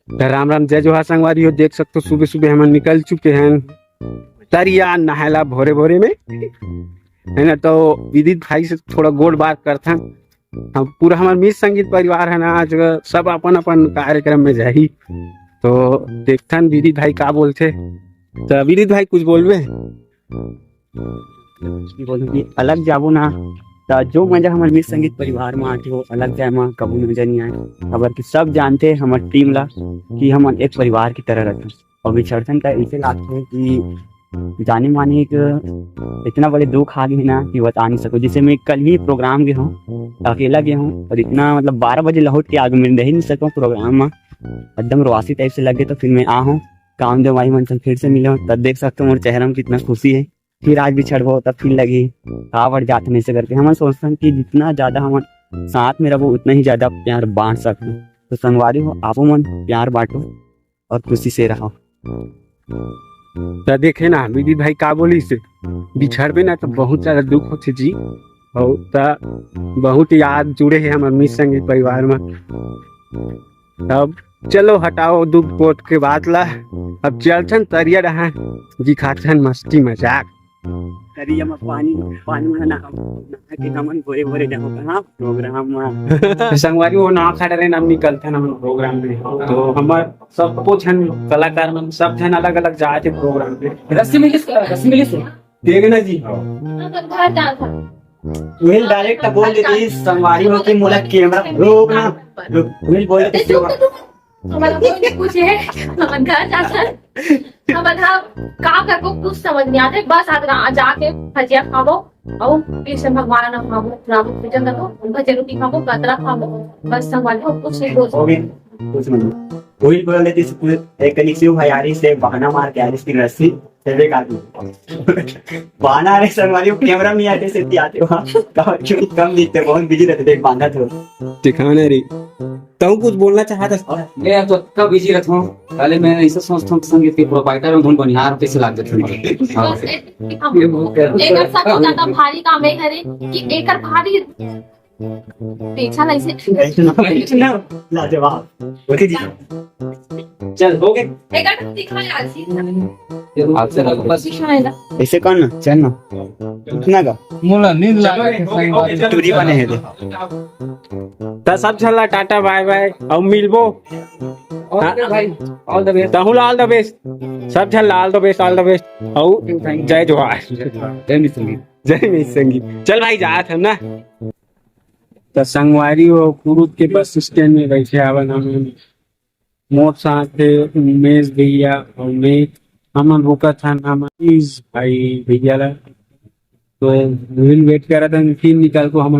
राम राम जय जोहार संगवारी हो। देख सकते हो सुबह सुबह हम निकल चुके हैं तरिया नहायला भोरे भोरे में है ना। तो विदित भाई से थोड़ा गोड़ बात करता हम पूरा हमारे मिस संगीत परिवार है ना। आज सब अपन अपन कार्यक्रम में जाही तो देखता विदित भाई का बोलते। तो विदित भाई कुछ बोलबे बोलूँगी अलग जाबो ना तो जो मजा हमारे मिस संगीत परिवार में आती हो अलग जाए में कबू नजर नहीं आए। खबर कि सब जानते हैं हमारे टीम ला कि हम एक परिवार की तरह रहते हैं और विसर्जन का ऐसे लागते हैं कि जाने माने एक इतना बड़े दुख आ गए ना कि बता नहीं सको। जैसे मैं कल ही प्रोग्राम गया हूँ, अकेला गया हूँ और इतना मतलब 12 बजे लौट के आगे मैं रह ही नहीं सकूँ प्रोग्राम में। एकदम रोआसी टाइप से लगे तो फिर मैं आ हूँ कामदेव माई मंचन फिर से मिला हूँ। तब देख सकते हो मेरे चेहरा में कितना खुशी है। फिर आज भी छड़बो तब फिर लगी कावड़ जाते नहीं से करके हम सोचते हैं कि जितना ज्यादा हम साथ में रहो उतना ही ज्यादा प्यार बांट सकते। तो संगवारी हो आपो मन प्यार बांटो और खुशी से रहो। तो देखे ना विदित भाई का बोली से बिछड़बे ना तो बहुत ज्यादा दुख होते जी। और बहुत याद जुड़े हैं हमारे मिस संगीत परिवार में। तब चलो हटाओ दुख पोट के बात ला अब चलथन तरिया रहा जी खाथन मस्ती मजाक तरिया में पानी में ना के हमन भोरे भोरे जाओ कहां प्रोग्राम में संगवारी वो ना खड़े रहे हम निकलते हम प्रोग्राम में। तो हमार सब कुछ कलाकार मन सब जन अलग अलग जाते प्रोग्राम पे। रस्सी मिली से देख ना जी विल डायरेक्ट बोल देती संगवारी हो के मोला कैमरा रोक ना विल बोल देती हमारा कुछ है हम घर जाकर हम का करको कुछ समझ नहीं आते। बस आज जाके भजिया खाओ और कृष्ण भगवान नाम खाओ राम पूजा करो उनका जरूरी खाओ कतरा खाओ बस संभाल लो कुछ नहीं कुछ मतलब वही बोल देती से एक कलीग से भयारी से बहाना मार के आ रही थी रस्सी चले काटू बहाना रे संगवारी को कैमरा में आते से आते वहां कम दिखते बहुत बिजी रहते देख बांधा थे दिखाने रे। तो कुछ बोलना चाहता था मैं तो कब बिजी रहता हूँ। पहले मैं ऐसा सोचता हूँ संगीत के प्रोवाइडर और धुन बनिहार कैसे लाग जाते हैं। एक सब ज्यादा भारी काम है करे कि एक भारी पीछा नहीं से लाजवाब होती जी। चल हो गए एक दिखा यार सी आपसे बस ऐसे कौन ना चल ना कितना का मोला नींद लगा टूरी बने हैं दे तो सब चला टाटा बाय बाय और मिलबो भाई ऑल द बेस्ट ताहुल ऑल द बेस्ट सब चला ऑल द बेस्ट और जय जोहार जय मिस संगीत जय मिस संगीत। चल भाई जात हम ना तो संगवारी हो कुरुद के बस स्टैंड में बैठे आवन हम मोर साथ उमेश भैया और मैं हम रुका था नाम भाई भैया ला। तो विल वेट कर रहा था फिर निकल को हम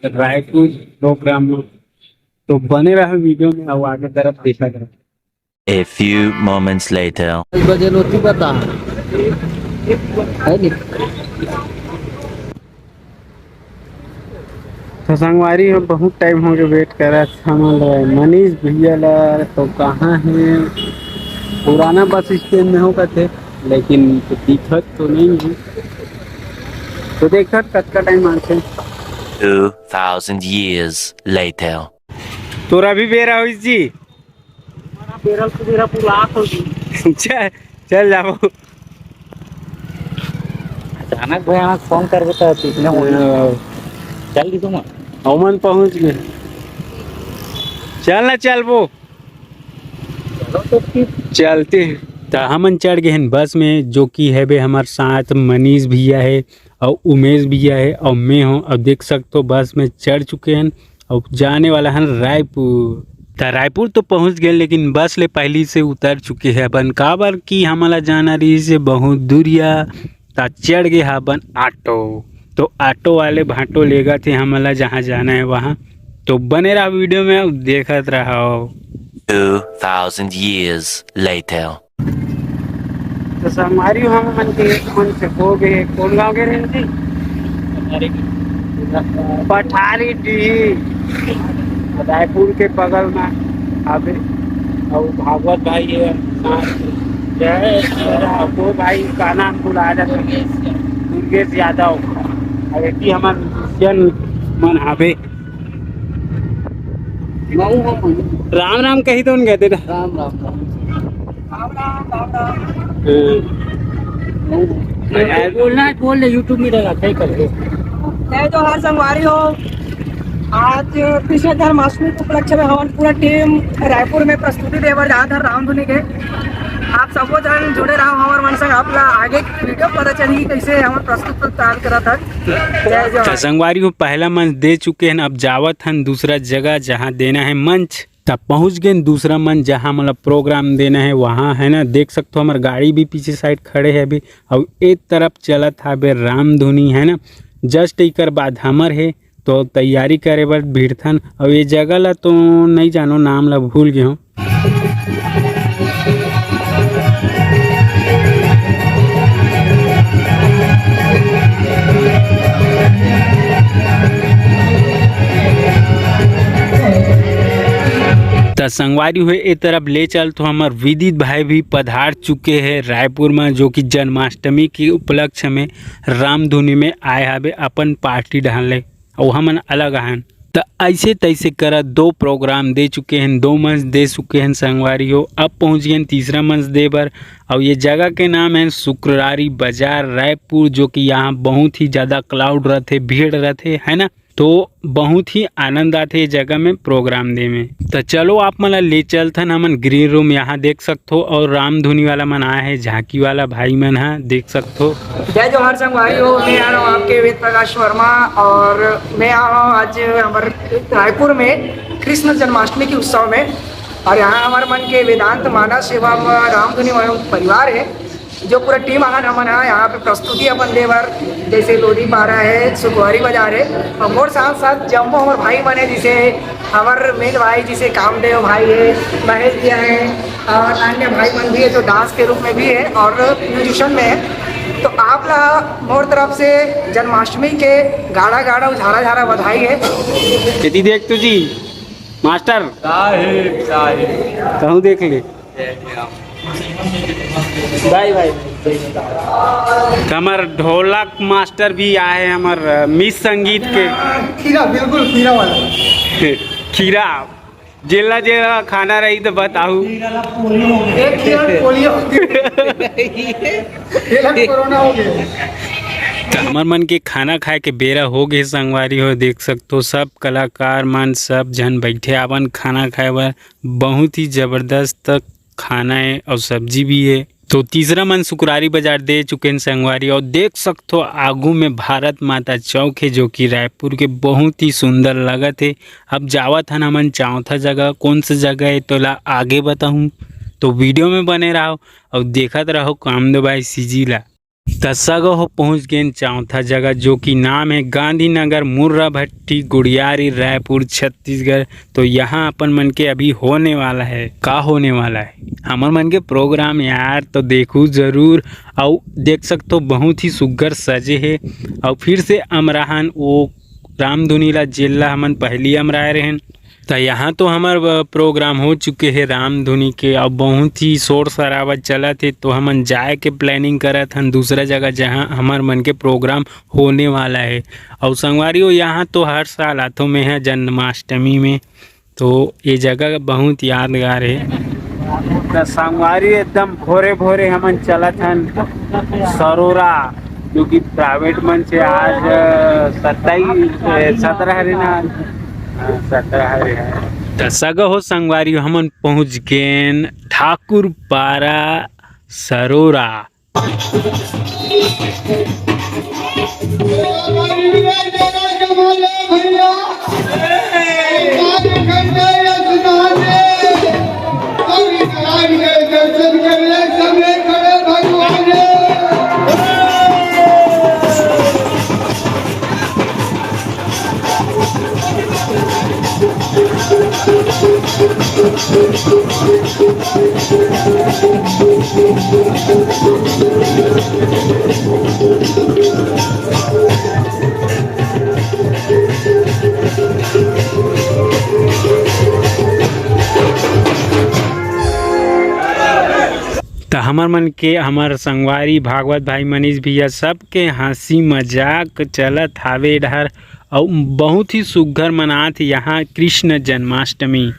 रायपुर प्रोग्राम में। तो बने रहा वीडियो में और आगे तरफ देखा करें। A few moments later. बजे रोटी पता है नहीं। तो संगवारी हो बहुत टाइम हो गया वेट कर रहा था मनीष भैया ला। तो कहाँ है पुराना बस स्टैंड में होगा थे लेकिन दिखत तो नहीं है। तो देखा कब का टाइम आते 2000 years later. तोरा भी बेरा हुई जी बेरल को मेरा पूरा आंख हो गई। चल जाओ अचानक भाई आंख फोन कर देता है इतने चल दी तुम अमन पहुंच गए। चल ना चल वो चलते हैं। तो हमन चढ़ गए हैं बस में जो कि है बे हमारे साथ मनीष भैया है और उमेश भैया है और मैं हूँ। अब देख सकते हो बस में चढ़ चुके हैं और जाने वाला है रायपुर। तो रायपुर तो पहुंच गए लेकिन बस ले पहली से उतर चुके हैं अपन काबर की हमारा जाना रही से बहुत दूरिया। तो चढ़ गए अपन ऑटो। तो ऑटो वाले भाटो लेगा थे हमारा जहाँ जाना है वहाँ। तो बने रहा वीडियो में देखत रहो। 2000 years later. तो हमारी हम मन से हो गए कौन गाँव के रहे थे पठारी डी रायपुर के बगल में अभी और भागवत भाई है वो भाई का नाम बुला जाता दुर्गेश यादव और हमारे मन हावे राम राम कही तो कहते थे। राम राम बोलना है बोल ले, यूट्यूब में रहेगा कहीं कर। जय जोहार संगवारी हो। आज कृष्ण जन्माष्टमी के उपलक्ष्य में हमारी पूरा टीम रायपुर में प्रस्तुति देवर जहाँ था रामधुनी के। आप सबो जन जुड़े रहो हमारे मन संग। आपला आगे वीडियो पता चली कैसे हमारे प्रस्तुत तैयार करा था। जय जोहार। संगवारी को पहला मंच दे चुके हैं, अब जावत हैं दूसरा जगह जहाँ देना है मंच। तब पहुँच गए दूसरा मंच जहाँ मतलब प्रोग्राम देना है वहाँ, है ना। देख सकते हो हमारे गाड़ी भी पीछे साइड खड़े है अभी, और एक तरफ चला था बे रामधुनी, है ना। जस्ट एक बाद हमर है तो तैयारी करे बर भीड़ थन। और ये जगह ला तो नहीं जानो, नाम ला भूल गए हूँ। तो संगवारी हुए ए तरफ ले चल तो हमार विदित भाई भी पधार चुके हैं रायपुर में, जो कि जन्माष्टमी के उपलक्ष्य में रामधुनी में आए हवे अपन पार्टी डालने, और हमन अलग आए। तो ऐसे तैसे कर 2 प्रोग्राम दे चुके हैं, 2 मंच दे चुके हैं संगवारी हो। अब पहुंच गए तीसरा मंच दे बर, और ये जगह के नाम है शुक्रवारी बाजार रायपुर, जो कि यहाँ बहुत ही ज़्यादा क्राउड रहते, भीड़ रहते, है ना। तो बहुत ही आनंद आते ये जगह में प्रोग्राम दे में। तो चलो आप मला ले चलथन हमन ग्रीन रूम, यहाँ देख सकते हो। और रामधुनी वाला मन आया है, झांकी वाला भाई मन है, देख सकते हो। जय जोहार संगवारी हो। मैं आ रहा हूँ आपके वेद प्रकाश वर्मा, और मैं आ रहा हूँ आज हमारे रायपुर में कृष्ण जन्माष्टमी के उत्सव में। और यहाँ हमारे मन के वेदांत मानस एवं रामधुनी परिवार है, जो पूरा टीम आन हमन है यहाँ पे प्रस्तुति अपन देवर, जैसे लोधी पारा है, सुखवारी बाजार है, और मोर साथ साथ जम्मू हमारे भाई बने, जिसे हमारे मेन भाई जिसे कामदेव भाई है, महेश भैया है, और अन्य भाई मन भी है जो डांस के रूप में भी है और म्यूजिशियन में है। तो आप ला मोर तरफ से जन्माष्टमी के गाढ़ा गाढ़ा झाड़ा झाड़ा बधाई है। यदि देख तुझी मास्टर कहूँ देख ले भाई भाई हमार ढोलक मास्टर भी आए, हमार मिस संगीत के खीरा, बिल्कुल खीरा वाला। खीरा जेला जेला खाना रही तो बताऊ। एक खीरा पोलियो कोरोना हो गया। तो हमार मन के खाना खाए के बेरा हो गए संगवारी हो, देख सकते हो सब कलाकार मन सब जन बैठे आवन खाना खाए बर। बहुत ही जबरदस्त खाना है और सब्जी भी है। तो तीसरा मन शुक्रवारी बाजार दे चुके हैं संगवारी, और देख सकते हो आगू में भारत माता चौक है, जो कि रायपुर के बहुत ही सुंदर लगत है। अब जावत हन हमन चौथा जगह, कौन सा जगह है तो ला आगे बताऊँ, तो वीडियो में बने रहो और देखत रहो कामदेव भाई सीजीला। तसग हो पहुँच गए चौथा जगह, जो कि नाम है गांधीनगर मुर्रा भट्टी गुड़ियारी रायपुर छत्तीसगढ़। तो यहाँ अपन मन के अभी होने वाला है, का होने वाला है हमार मन के प्रोग्राम यार, तो देखू जरूर। और देख सकते हो बहुत ही सुग्घर सजे है, और फिर से अमराहन वो रामधुनी ला जिला हमन पहली अमराए रहें। तो यहाँ तो हमार प्रोग्राम हो चुके हैं रामधुनी के, अब बहुत ही शोर शराबा चला थे। तो हमन जाए के प्लानिंग करत हन दूसरा जगह जहाँ हमार मन के प्रोग्राम होने वाला है। और संगवारी हो यहाँ तो हर साल आतों में है जन्माष्टमी में, तो ये जगह बहुत यादगार है। तो संगवारी एकदम भोरे भोरे हमन चलत हन सरोरा, जो कि प्राइवेट मंच है। आज 17 है ना, 17 है। तो सग हो संगवारी हमन पहुँच गए ठाकुर पारा सरोरा। तो हमार मन के हमार संगवारी भागवत भाई मनीष भैया सबके हंसी मजाक चलत हावे इधर। और बहुत ही सुघर मनात यहाँ कृष्ण जन्माष्टमी।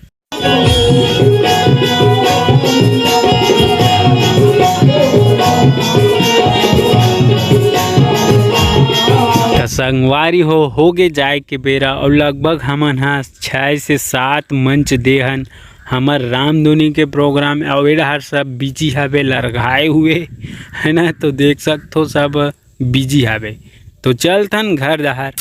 संगवारी होगे जाए के बेरा और लगभग हमन हा 6 से 7 मंच देहन हमर रामधुनी के प्रोग्राम अवेडा सब बिजी हवे लरघाए हुए है ना, तो देख सकते हो सब बिजी हवे। तो चलथन घर दहर।